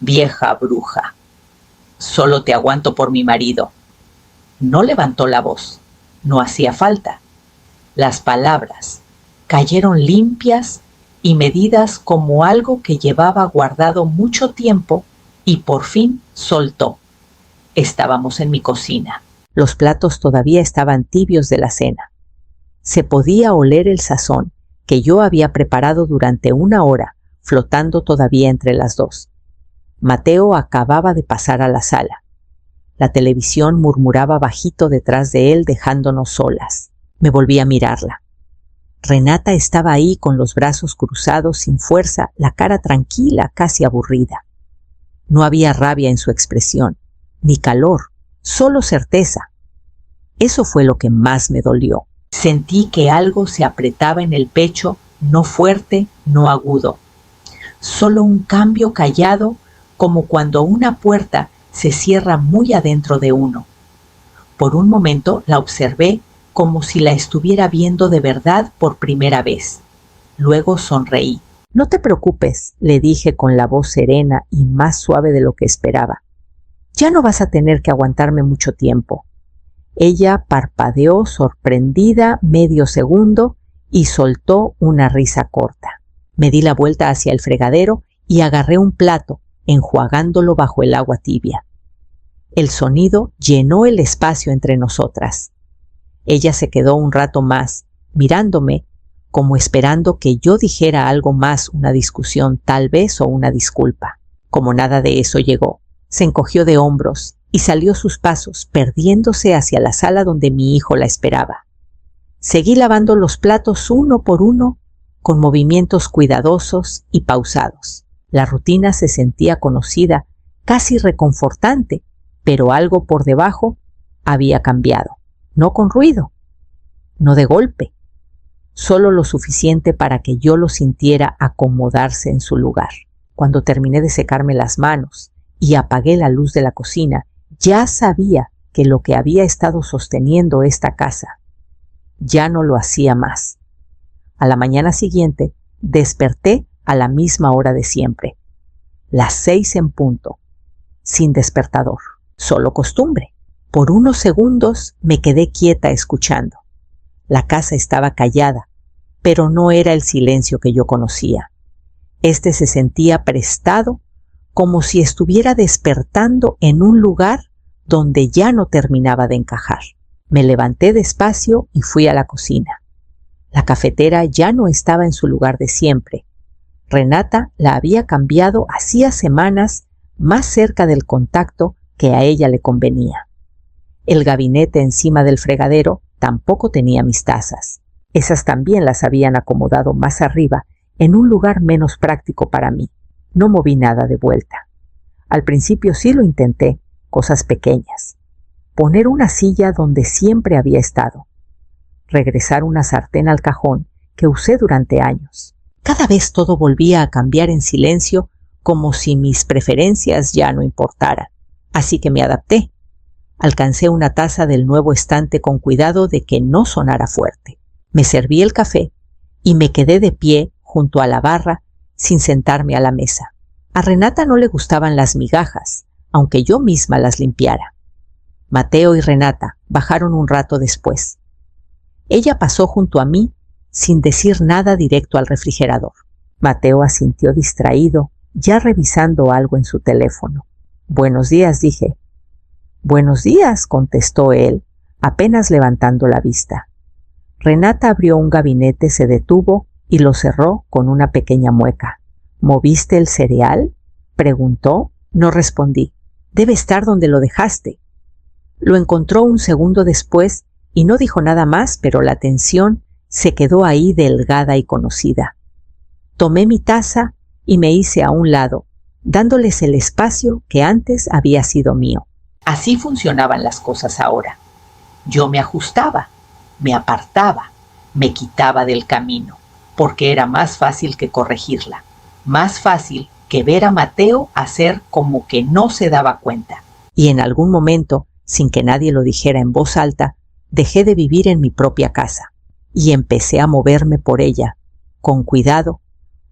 Vieja bruja, solo te aguanto por mi marido. No levantó la voz, no hacía falta. Las palabras cayeron limpias y medidas como algo que llevaba guardado mucho tiempo y por fin soltó. Estábamos en mi cocina. Los platos todavía estaban tibios de la cena. Se podía oler el sazón que yo había preparado durante 1 hora, flotando todavía entre las dos. Mateo acababa de pasar a la sala. La televisión murmuraba bajito detrás de él, dejándonos solas. Me volví a mirarla. Renata estaba ahí con los brazos cruzados, sin fuerza, la cara tranquila, casi aburrida. No había rabia en su expresión, ni calor, solo certeza. Eso fue lo que más me dolió. Sentí que algo se apretaba en el pecho, no fuerte, no agudo. Solo un cambio callado, como cuando una puerta se cierra muy adentro de uno. Por un momento la observé como si la estuviera viendo de verdad por primera vez. Luego sonreí. «No te preocupes», le dije con la voz serena y más suave de lo que esperaba. «Ya no vas a tener que aguantarme mucho tiempo». Ella parpadeó sorprendida medio segundo y soltó una risa corta. Me di la vuelta hacia el fregadero y agarré un plato, enjuagándolo bajo el agua tibia. El sonido llenó el espacio entre nosotras. Ella se quedó un rato más, mirándome, como esperando que yo dijera algo más, una discusión tal vez o una disculpa. Como nada de eso llegó, se encogió de hombros y salió sus pasos, perdiéndose hacia la sala donde mi hijo la esperaba. Seguí lavando los platos uno por uno, con movimientos cuidadosos y pausados. La rutina se sentía conocida, casi reconfortante, pero algo por debajo había cambiado. No con ruido, no de golpe, solo lo suficiente para que yo lo sintiera acomodarse en su lugar. Cuando terminé de secarme las manos y apagué la luz de la cocina, ya sabía que lo que había estado sosteniendo esta casa ya no lo hacía más. A la mañana siguiente desperté a la misma hora de siempre, las 6 en punto, sin despertador, solo costumbre. Por unos segundos me quedé quieta escuchando. La casa estaba callada, pero no era el silencio que yo conocía. Este se sentía prestado, como si estuviera despertando en un lugar donde ya no terminaba de encajar. Me levanté despacio y fui a la cocina. La cafetera ya no estaba en su lugar de siempre. Renata la había cambiado hacía semanas, más cerca del contacto que a ella le convenía. El gabinete encima del fregadero tampoco tenía mis tazas. Esas también las habían acomodado más arriba, en un lugar menos práctico para mí. No moví nada de vuelta. Al principio sí lo intenté, cosas pequeñas. Poner una silla donde siempre había estado. Regresar una sartén al cajón que usé durante años. Cada vez todo volvía a cambiar en silencio, como si mis preferencias ya no importaran. Así que me adapté. Alcancé una taza del nuevo estante con cuidado de que no sonara fuerte. Me serví el café y me quedé de pie junto a la barra sin sentarme a la mesa. A Renata no le gustaban las migajas, aunque yo misma las limpiara. Mateo y Renata bajaron un rato después. Ella pasó junto a mí sin decir nada directo al refrigerador. Mateo asintió distraído, ya revisando algo en su teléfono. «Buenos días», dije. «Buenos días», contestó él, apenas levantando la vista. Renata abrió un gabinete, se detuvo y lo cerró con una pequeña mueca. «¿Moviste el cereal?», preguntó. No respondí. «Debe estar donde lo dejaste». Lo encontró un segundo después y no dijo nada más, pero la tensión se quedó ahí delgada y conocida. Tomé mi taza y me hice a un lado, dándoles el espacio que antes había sido mío. Así funcionaban las cosas ahora. Yo me ajustaba, me apartaba, me quitaba del camino, porque era más fácil que corregirla, más fácil que ver a Mateo hacer como que no se daba cuenta. Y en algún momento, sin que nadie lo dijera en voz alta, dejé de vivir en mi propia casa y empecé a moverme por ella, con cuidado,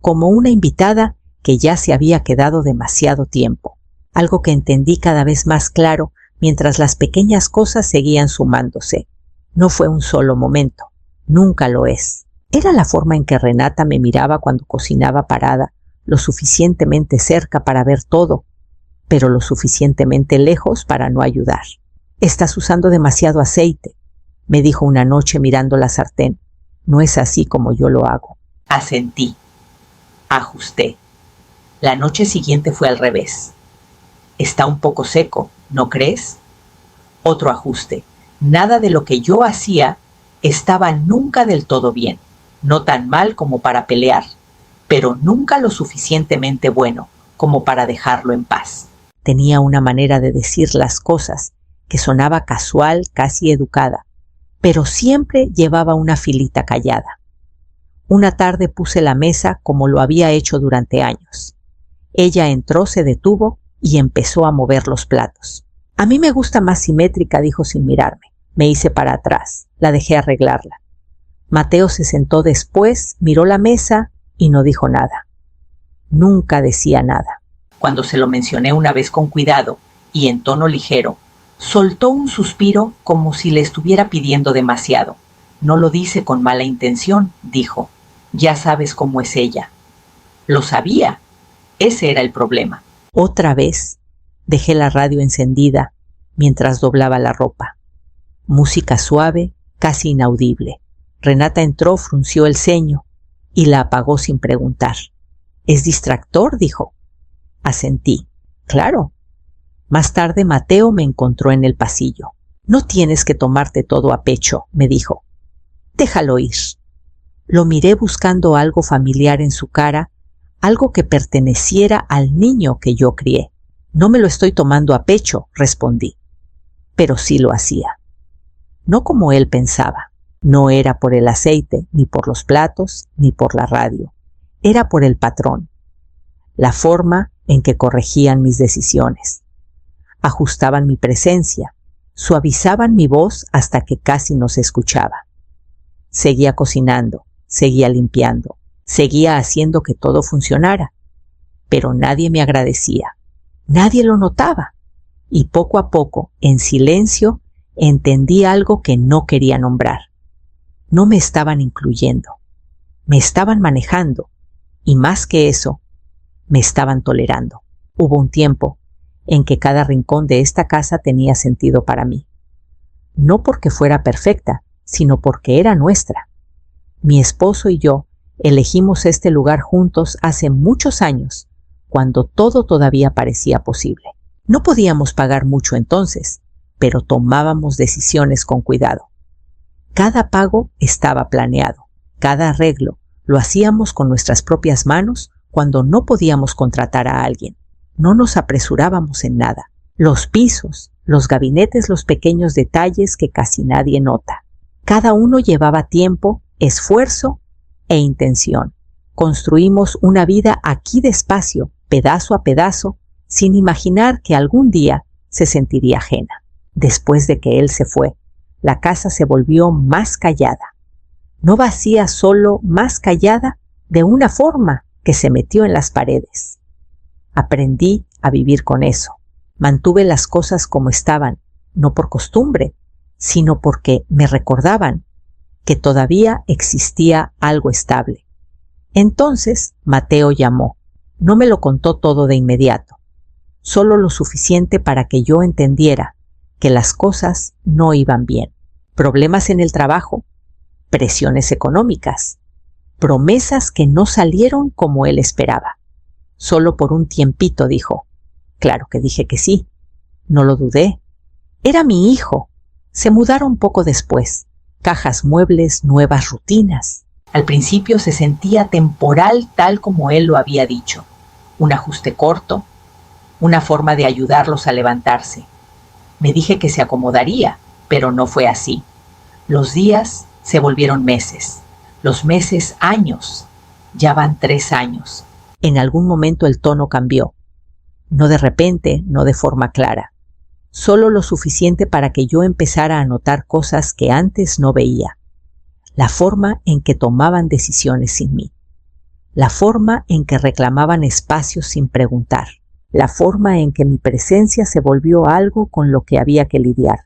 como una invitada que ya se había quedado demasiado tiempo, algo que entendí cada vez más claro mientras las pequeñas cosas seguían sumándose. No fue un solo momento, nunca lo es. Era la forma en que Renata me miraba cuando cocinaba parada, lo suficientemente cerca para ver todo, pero lo suficientemente lejos para no ayudar. «Estás usando demasiado aceite», me dijo una noche mirando la sartén. «No es así como yo lo hago». Asentí. Ajusté. La noche siguiente fue al revés. «Está un poco seco, ¿no crees?». Otro ajuste. Nada de lo que yo hacía estaba nunca del todo bien. No tan mal como para pelear, pero nunca lo suficientemente bueno como para dejarlo en paz. Tenía una manera de decir las cosas que sonaba casual, casi educada, pero siempre llevaba una filita callada. Una tarde puse la mesa como lo había hecho durante años. Ella entró, se detuvo y empezó a mover los platos. «A mí me gusta más simétrica», dijo sin mirarme. Me hice para atrás, la dejé arreglarla. Mateo se sentó después, miró la mesa y no dijo nada. Nunca decía nada. Cuando se lo mencioné una vez con cuidado y en tono ligero, soltó un suspiro como si le estuviera pidiendo demasiado. «No lo dice con mala intención», dijo. «Ya sabes cómo es ella». Lo sabía. Ese era el problema. Otra vez dejé la radio encendida mientras doblaba la ropa. Música suave, casi inaudible. Renata entró, frunció el ceño y la apagó sin preguntar. «¿Es distractor?», dijo. Asentí. «Claro». Más tarde Mateo me encontró en el pasillo. «No tienes que tomarte todo a pecho», me dijo. «Déjalo ir». Lo miré buscando algo familiar en su cara, algo que perteneciera al niño que yo crié. «No me lo estoy tomando a pecho», respondí. Pero sí lo hacía. No como él pensaba. No era por el aceite, ni por los platos, ni por la radio. Era por el patrón. La forma en que corregían mis decisiones. Ajustaban mi presencia, suavizaban mi voz hasta que casi no se escuchaba. Seguía cocinando, seguía limpiando, seguía haciendo que todo funcionara. Pero nadie me agradecía. Nadie lo notaba. Y poco a poco, en silencio, entendí algo que no quería nombrar. No me estaban incluyendo. Me estaban manejando. Y más que eso, me estaban tolerando. Hubo un tiempo en que cada rincón de esta casa tenía sentido para mí. No porque fuera perfecta, sino porque era nuestra. Mi esposo y yo elegimos este lugar juntos hace muchos años, cuando todo todavía parecía posible. No podíamos pagar mucho entonces, pero tomábamos decisiones con cuidado. Cada pago estaba planeado, cada arreglo lo hacíamos con nuestras propias manos cuando no podíamos contratar a alguien. No nos apresurábamos en nada. Los pisos, los gabinetes, los pequeños detalles que casi nadie nota. Cada uno llevaba tiempo, esfuerzo e intención. Construimos una vida aquí despacio, pedazo a pedazo, sin imaginar que algún día se sentiría ajena. Después de que él se fue, la casa se volvió más callada. No vacía, solo más callada, de una forma que se metió en las paredes. Aprendí a vivir con eso. Mantuve las cosas como estaban, no por costumbre, sino porque me recordaban que todavía existía algo estable. Entonces Mateo llamó. No me lo contó todo de inmediato, solo lo suficiente para que yo entendiera que las cosas no iban bien. Problemas en el trabajo, presiones económicas, promesas que no salieron como él esperaba. Solo por un tiempito, dijo. Claro que dije que sí. No lo dudé. Era mi hijo. Se mudaron poco después. Cajas, muebles, nuevas rutinas. Al principio se sentía temporal tal como él lo había dicho. Un ajuste corto, una forma de ayudarlos a levantarse. Me dije que se acomodaría, pero no fue así. Los días se volvieron meses. Los meses años. Ya van 3 años. En algún momento el tono cambió. No de repente, no de forma clara. Solo lo suficiente para que yo empezara a notar cosas que antes no veía. La forma en que tomaban decisiones sin mí. la forma en que reclamaban espacio sin preguntar, la forma en que mi presencia se volvió algo con lo que había que lidiar.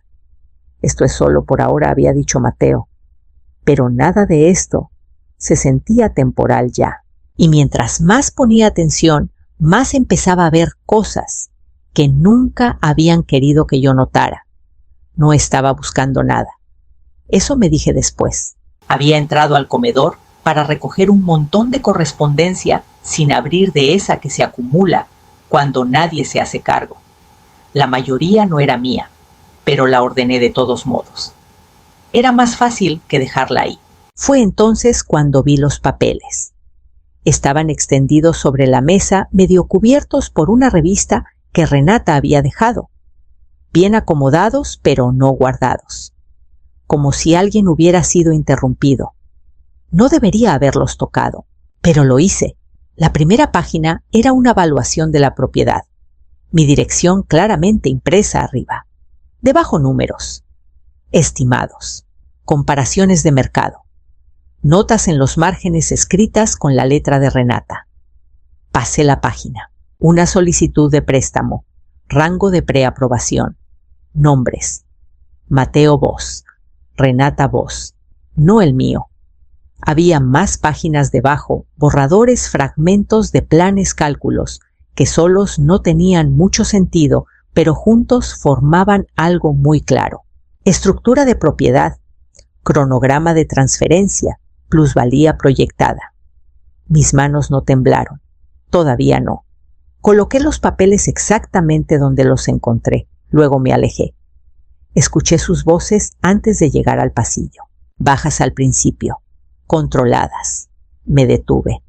Esto es solo por ahora, había dicho Mateo, pero nada de esto se sentía temporal ya. Y mientras más ponía atención, más empezaba a ver cosas que nunca habían querido que yo notara. No estaba buscando nada. Eso me dije después. Había entrado al comedor para recoger un montón de correspondencia sin abrir de esa que se acumula cuando nadie se hace cargo. La mayoría no era mía, pero la ordené de todos modos. Era más fácil que dejarla ahí. Fue entonces cuando vi los papeles. Estaban extendidos sobre la mesa, medio cubiertos por una revista que Renata había dejado, bien acomodados pero no guardados, como si alguien hubiera sido interrumpido. No debería haberlos tocado, pero lo hice. La primera página era una evaluación de la propiedad, mi dirección claramente impresa arriba. Debajo números, estimados, comparaciones de mercado, notas en los márgenes escritas con la letra de Renata. Pasé la página. Una solicitud de préstamo, rango de preaprobación, nombres, Mateo Vos, Renata Vos, no el mío. Había más páginas debajo, borradores, fragmentos de planes, cálculos, que solos no tenían mucho sentido, pero juntos formaban algo muy claro. Estructura de propiedad, cronograma de transferencia, plusvalía proyectada. Mis manos no temblaron, todavía no. Coloqué los papeles exactamente donde los encontré, luego me alejé. Escuché sus voces antes de llegar al pasillo, bajas al principio, controladas. Me detuve.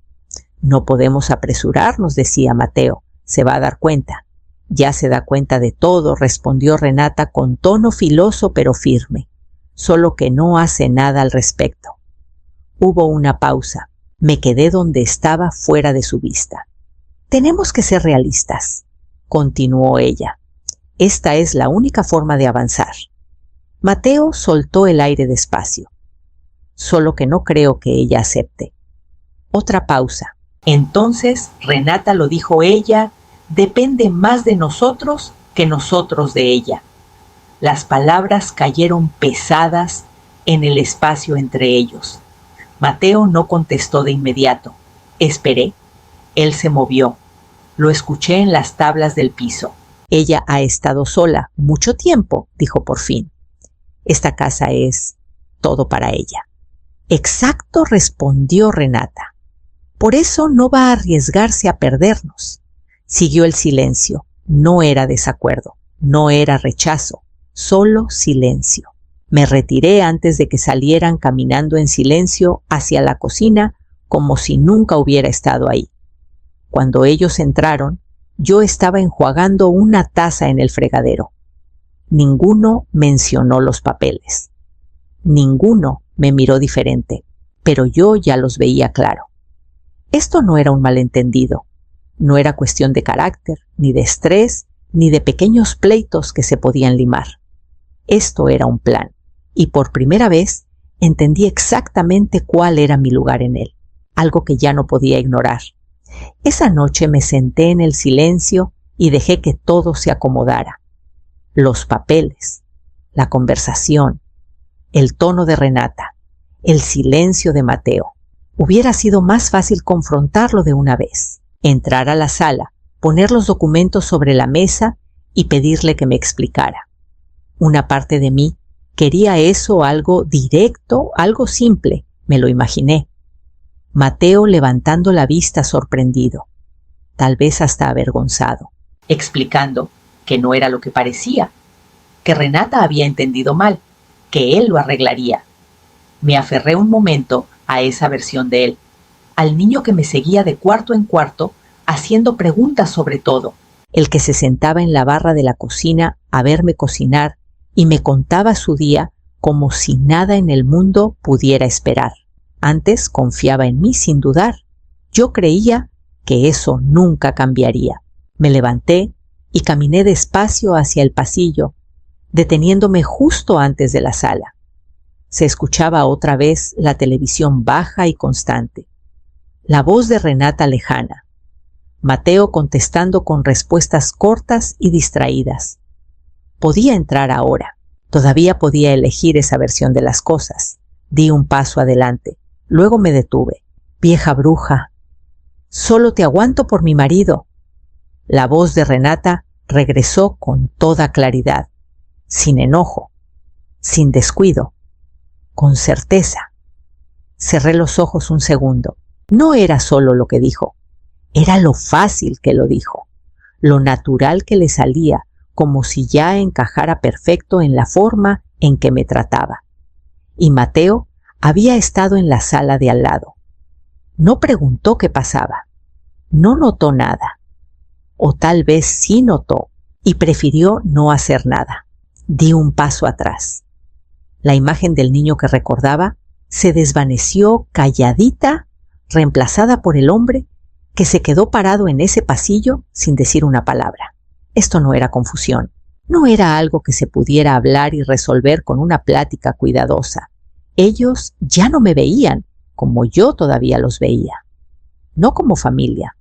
No podemos apresurarnos, decía Mateo, se va a dar cuenta. Ya se da cuenta de todo, respondió Renata con tono filoso pero firme, solo que no hace nada al respecto. Hubo una pausa. Me quedé donde estaba, fuera de su vista. Tenemos que ser realistas, continuó ella. Esta es la única forma de avanzar. Mateo soltó el aire despacio. Solo que no creo que ella acepte. Otra pausa. Entonces, Renata, lo dijo ella, depende más de nosotros que nosotros de ella. Las palabras cayeron pesadas en el espacio entre ellos. Mateo no contestó de inmediato. Esperé. Él se movió. Lo escuché en las tablas del piso. Ella ha estado sola mucho tiempo, dijo por fin. Esta casa es todo para ella. Exacto, respondió Renata. Por eso no va a arriesgarse a perdernos. Siguió el silencio. No era desacuerdo, no era rechazo, solo silencio. Me retiré antes de que salieran caminando en silencio hacia la cocina como si nunca hubiera estado ahí. Cuando ellos entraron, yo estaba enjuagando una taza en el fregadero. Ninguno mencionó los papeles. Ninguno me miró diferente, pero yo ya los veía claro. Esto no era un malentendido. No era cuestión de carácter, ni de estrés, ni de pequeños pleitos que se podían limar. Esto era un plan, y por primera vez entendí exactamente cuál era mi lugar en él, algo que ya no podía ignorar. Esa noche me senté en el silencio y dejé que todo se acomodara. Los papeles, la conversación, el tono de Renata, el silencio de Mateo. Hubiera sido más fácil confrontarlo de una vez, entrar a la sala, poner los documentos sobre la mesa y pedirle que me explicara. Una parte de mí quería eso, algo directo, algo simple, me lo imaginé. Mateo levantando la vista sorprendido, tal vez hasta avergonzado, explicando que no era lo que parecía, que Renata había entendido mal, que él lo arreglaría. Me aferré un momento a esa versión de él, al niño que me seguía de cuarto en cuarto, haciendo preguntas sobre todo, el que se sentaba en la barra de la cocina a verme cocinar y me contaba su día como si nada en el mundo pudiera esperar. Antes confiaba en mí sin dudar. Yo creía que eso nunca cambiaría. Me levanté y caminé despacio hacia el pasillo, deteniéndome justo antes de la sala. Se escuchaba otra vez la televisión baja y constante. La voz de Renata lejana. Mateo contestando con respuestas cortas y distraídas. Podía entrar ahora. Todavía podía elegir esa versión de las cosas. Di un paso adelante. Luego me detuve. Vieja bruja. Solo te aguanto por mi marido. La voz de Renata regresó con toda claridad, sin enojo, sin descuido, con certeza. Cerré los ojos un segundo. No era solo lo que dijo, era lo fácil que lo dijo, lo natural que le salía, como si ya encajara perfecto en la forma en que me trataba. Y Mateo había estado en la sala de al lado. No preguntó qué pasaba, no notó nada, o tal vez sí notó y prefirió no hacer nada. Di un paso atrás. La imagen del niño que recordaba se desvaneció calladita, reemplazada por el hombre que se quedó parado en ese pasillo sin decir una palabra. Esto no era confusión, no era algo que se pudiera hablar y resolver con una plática cuidadosa. Ellos ya no me veían como yo todavía los veía, no como familia,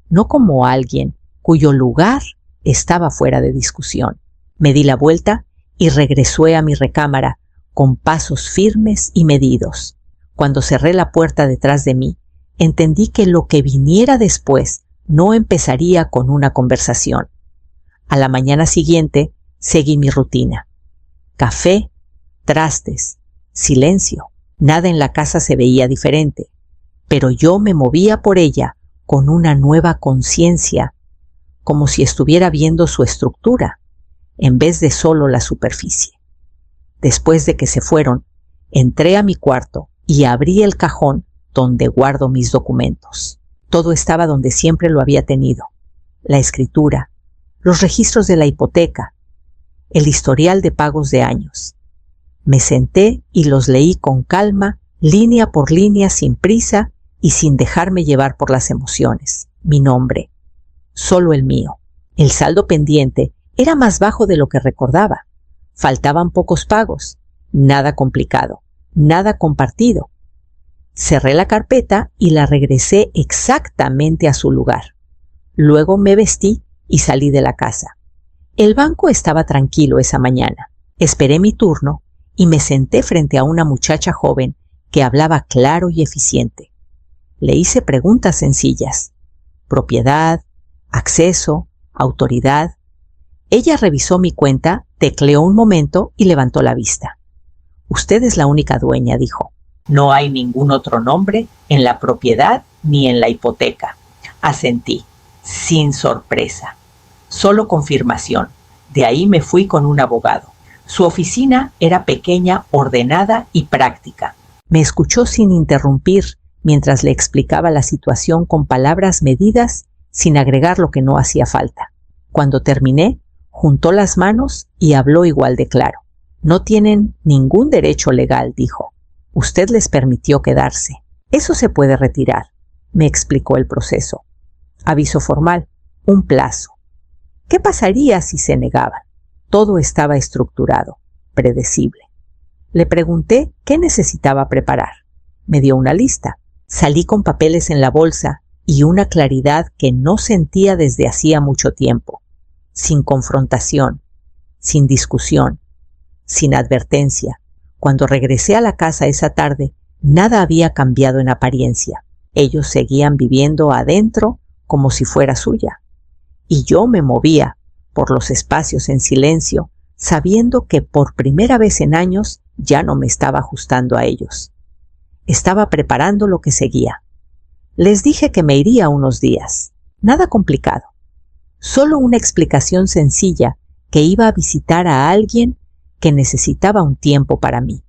no como alguien cuyo lugar estaba fuera de discusión. Me di la vuelta y regresé a mi recámara con pasos firmes y medidos. Cuando cerré la puerta detrás de mí, entendí que lo que viniera después no empezaría con una conversación. A la mañana siguiente seguí mi rutina. Café, trastes, silencio. Nada en la casa se veía diferente, pero yo me movía por ella con una nueva conciencia, como si estuviera viendo su estructura, en vez de solo la superficie. Después de que se fueron, entré a mi cuarto y abrí el cajón donde guardo mis documentos. Todo estaba donde siempre lo había tenido. La escritura, los registros de la hipoteca, el historial de pagos de años. Me senté y los leí con calma, línea por línea, sin prisa y sin dejarme llevar por las emociones. Mi nombre, solo el mío. El saldo pendiente era más bajo de lo que recordaba. Faltaban pocos pagos, nada complicado, nada compartido. Cerré la carpeta y la regresé exactamente a su lugar. Luego me vestí y salí de la casa. El banco estaba tranquilo esa mañana. Esperé mi turno y me senté frente a una muchacha joven que hablaba claro y eficiente. Le hice preguntas sencillas: propiedad, acceso, autoridad. Ella revisó mi cuenta, tecleó un momento y levantó la vista. Usted es la única dueña, dijo. No hay ningún otro nombre en la propiedad ni en la hipoteca. Asentí, sin sorpresa. Solo confirmación. De ahí me fui con un abogado. Su oficina era pequeña, ordenada y práctica. Me escuchó sin interrumpir mientras le explicaba la situación con palabras medidas, sin agregar lo que no hacía falta. Cuando terminé, juntó las manos y habló igual de claro. No tienen ningún derecho legal, dijo. Usted les permitió quedarse. Eso se puede retirar, me explicó el proceso. Aviso formal, un plazo. ¿Qué pasaría si se negaban? Todo estaba estructurado, predecible. Le pregunté qué necesitaba preparar. Me dio una lista. Salí con papeles en la bolsa y una claridad que no sentía desde hacía mucho tiempo. Sin confrontación, sin discusión, sin advertencia. Cuando regresé a la casa esa tarde, nada había cambiado en apariencia. Ellos seguían viviendo adentro como si fuera suya. Y yo me movía por los espacios en silencio, sabiendo que por primera vez en años ya no me estaba ajustando a ellos. Estaba preparando lo que seguía. Les dije que me iría unos días. Nada complicado. Solo una explicación sencilla, que iba a visitar a alguien que necesitaba un tiempo para mí.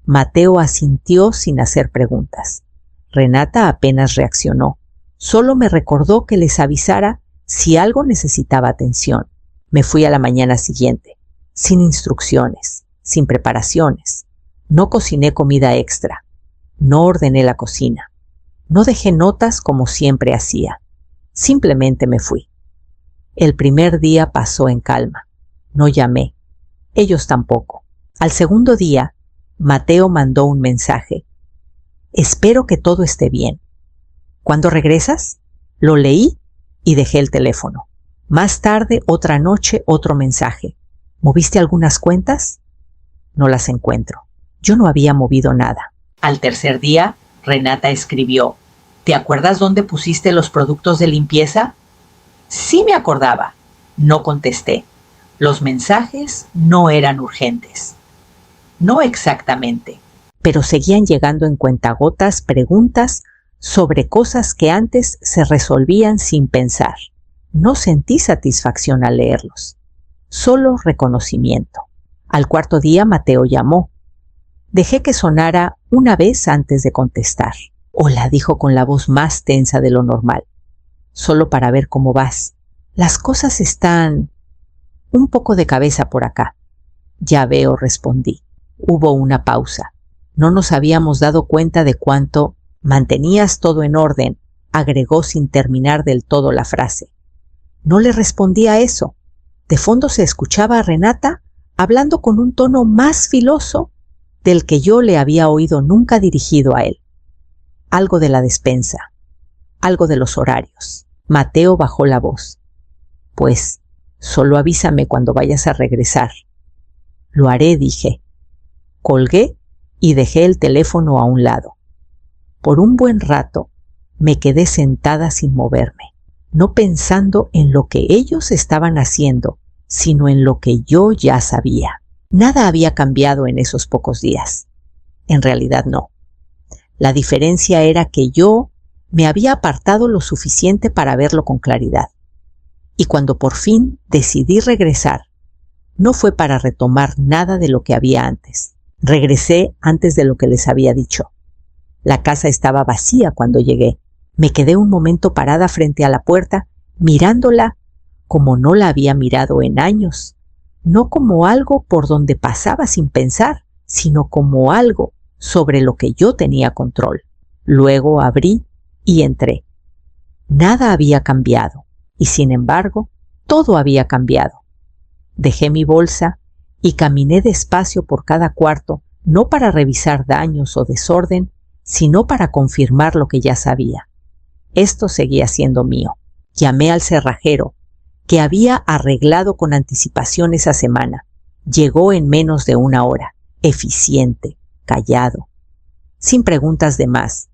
Mateo asintió sin hacer preguntas. Renata apenas reaccionó. Solo me recordó que les avisara si algo necesitaba atención. Me fui a la mañana siguiente, sin instrucciones, sin preparaciones. No cociné comida extra. No ordené la cocina. No dejé notas como siempre hacía. Simplemente me fui. El primer día pasó en calma. No llamé. Ellos tampoco. Al segundo día, Mateo mandó un mensaje. Espero que todo esté bien. ¿Cuándo regresas? Lo leí y dejé el teléfono. Más tarde, otra noche, otro mensaje. ¿Moviste algunas cuentas? No las encuentro. Yo no había movido nada. Al tercer día, Renata escribió: ¿te acuerdas dónde pusiste los productos de limpieza? Sí me acordaba. No contesté. Los mensajes no eran urgentes. No exactamente. Pero seguían llegando en cuentagotas preguntas sobre cosas que antes se resolvían sin pensar. No sentí satisfacción al leerlos, solo reconocimiento. Al cuarto día Mateo llamó. Dejé que sonara una vez antes de contestar. Hola, dijo con la voz más tensa de lo normal. Solo para ver cómo vas. Las cosas están un poco de cabeza por acá. Ya veo, respondí. Hubo una pausa. No nos habíamos dado cuenta de cuánto mantenías todo en orden, agregó sin terminar del todo la frase. No le respondí a eso. De fondo se escuchaba a Renata hablando con un tono más filoso del que yo le había oído nunca dirigido a él. Algo de la despensa, algo de los horarios. Mateo bajó la voz. Pues, solo avísame cuando vayas a regresar. Lo haré, dije. Colgué y dejé el teléfono a un lado. Por un buen rato me quedé sentada sin moverme, no pensando en lo que ellos estaban haciendo, sino en lo que yo ya sabía. Nada había cambiado en esos pocos días. En realidad no. La diferencia era que yo me había apartado lo suficiente para verlo con claridad. Y cuando por fin decidí regresar, no fue para retomar nada de lo que había antes. Regresé antes de lo que les había dicho. La casa estaba vacía cuando llegué. Me quedé un momento parada frente a la puerta, mirándola como no la había mirado en años. No como algo por donde pasaba sin pensar, sino como algo sobre lo que yo tenía control. Luego abrí y entré. Nada había cambiado, y sin embargo, todo había cambiado. Dejé mi bolsa y caminé despacio por cada cuarto, no para revisar daños o desorden, sino para confirmar lo que ya sabía. Esto seguía siendo mío. Llamé al cerrajero, que había arreglado con anticipación esa semana. Llegó en menos de una hora, eficiente, callado, sin preguntas de más.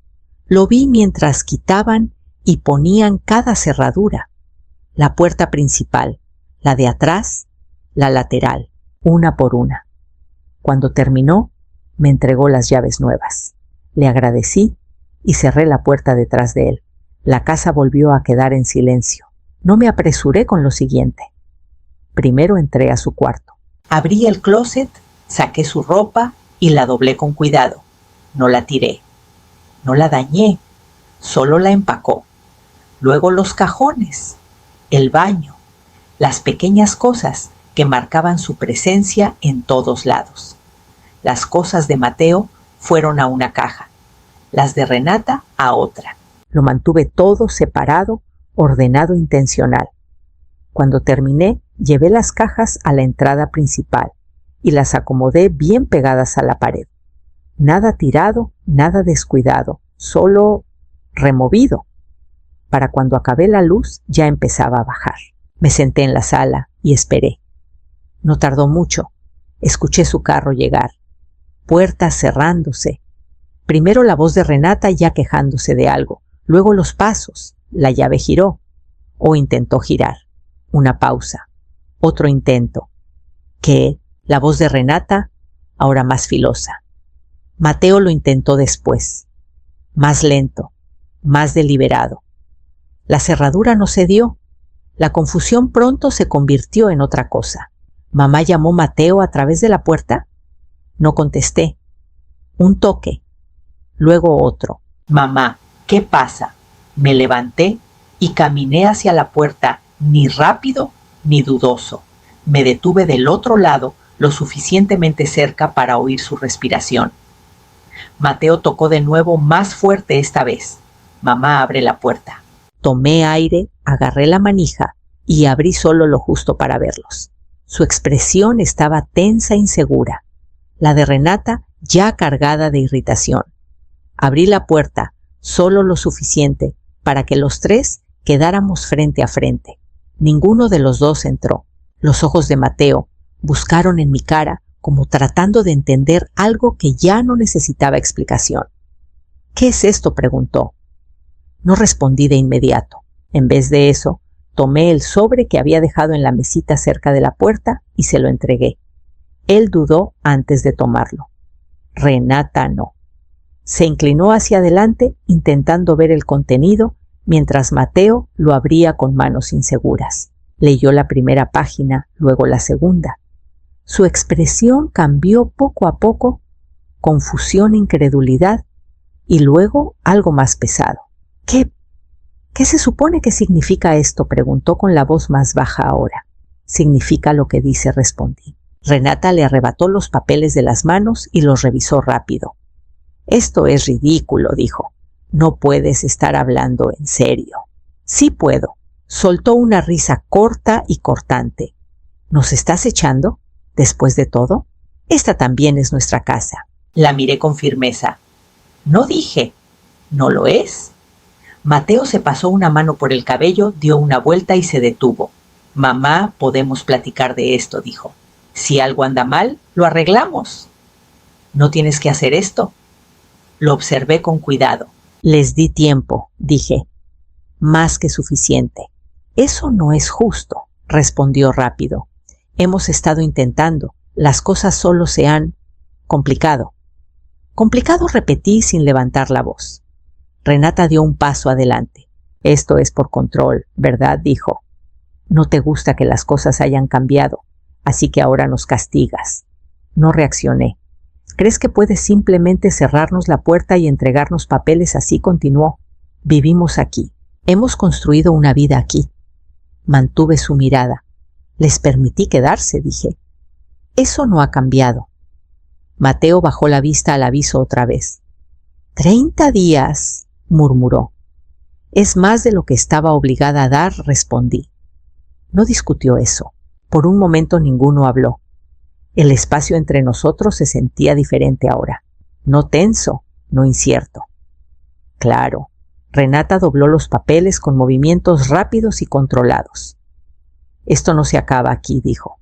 Lo vi mientras quitaban y ponían cada cerradura. La puerta principal, la de atrás, la lateral, una por una. Cuando terminó, me entregó las llaves nuevas. Le agradecí y cerré la puerta detrás de él. La casa volvió a quedar en silencio. No me apresuré con lo siguiente. Primero entré a su cuarto. Abrí el closet, saqué su ropa y la doblé con cuidado. No la tiré. No la dañé. Solo la empacó. Luego los cajones, el baño, las pequeñas cosas que marcaban su presencia en todos lados. Las cosas de Mateo fueron a una caja, las de Renata a otra. Lo mantuve todo separado, ordenado intencional. Cuando terminé, llevé las cajas a la entrada principal y las acomodé bien pegadas a la pared. Nada tirado, nada descuidado, solo removido. Para cuando acabé la luz ya empezaba a bajar. Me senté en la sala y esperé. No tardó mucho. Escuché su carro llegar. Puertas cerrándose. Primero la voz de Renata ya quejándose de algo. Luego los pasos. La llave giró. O intentó girar. Una pausa. Otro intento. ¿Qué? La voz de Renata, ahora más filosa. Mateo lo intentó después. Más lento. Más deliberado. La cerradura no cedió. La confusión pronto se convirtió en otra cosa. ¿Mamá llamó Mateo a través de la puerta? No contesté. Un toque. Luego otro. Mamá, ¿qué pasa? Me levanté y caminé hacia la puerta, ni rápido ni dudoso. Me detuve del otro lado, lo suficientemente cerca para oír su respiración. Mateo tocó de nuevo más fuerte esta vez. Mamá abre la puerta. Tomé aire, agarré la manija y abrí solo lo justo para verlos. Su expresión estaba tensa e insegura. La de Renata ya cargada de irritación. Abrí la puerta solo lo suficiente para que los tres quedáramos frente a frente. Ninguno de los dos entró. Los ojos de Mateo buscaron en mi cara como tratando de entender algo que ya no necesitaba explicación. «¿Qué es esto?», preguntó. No respondí de inmediato. En vez de eso, tomé el sobre que había dejado en la mesita cerca de la puerta y se lo entregué. Él dudó antes de tomarlo. Renata no. Se inclinó hacia adelante intentando ver el contenido mientras Mateo lo abría con manos inseguras. Leyó la primera página, luego la segunda. Su expresión cambió poco a poco, confusión, incredulidad y luego algo más pesado. ¿Qué se supone que significa esto?, preguntó con la voz más baja ahora. «Significa lo que dice», respondí. Renata le arrebató los papeles de las manos y los revisó rápido. «Esto es ridículo», dijo. «No puedes estar hablando en serio». «Sí puedo». Soltó una risa corta y cortante. «¿Nos estás echando? Después de todo, esta también es nuestra casa». La miré con firmeza. «No dije. ¿No lo es?» Mateo se pasó una mano por el cabello, dio una vuelta y se detuvo. «Mamá, podemos platicar de esto», dijo. «Si algo anda mal, lo arreglamos». «No tienes que hacer esto». Lo observé con cuidado. «Les di tiempo», dije. «Más que suficiente». «Eso no es justo», respondió rápido. «Hemos estado intentando. Las cosas solo se han complicado». «Complicado», repetí sin levantar la voz. Renata dio un paso adelante. «Esto es por control, ¿verdad?», dijo. «No te gusta que las cosas hayan cambiado, así que ahora nos castigas». No reaccioné. «¿Crees que puedes simplemente cerrarnos la puerta y entregarnos papeles así?», continuó. «Vivimos aquí. Hemos construido una vida aquí». Mantuve su mirada. «Les permití quedarse», dije. «Eso no ha cambiado». Mateo bajó la vista al aviso otra vez. «30 días», murmuró. «Es más de lo que estaba obligada a dar», respondí. No discutió eso. Por un momento ninguno habló. El espacio entre nosotros se sentía diferente ahora. No tenso, no incierto. Claro. Renata dobló los papeles con movimientos rápidos y controlados. «Esto no se acaba aquí», dijo.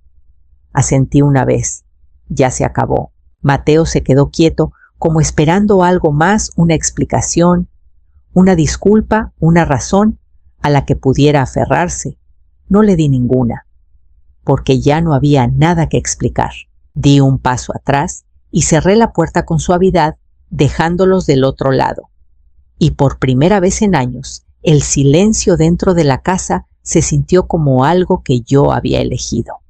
Asentí una vez. Ya se acabó. Mateo se quedó quieto, como esperando algo más, una explicación, una disculpa, una razón a la que pudiera aferrarse. No le di ninguna, porque ya no había nada que explicar. Di un paso atrás y cerré la puerta con suavidad, dejándolos del otro lado. Y por primera vez en años, el silencio dentro de la casa se sintió como algo que yo había elegido.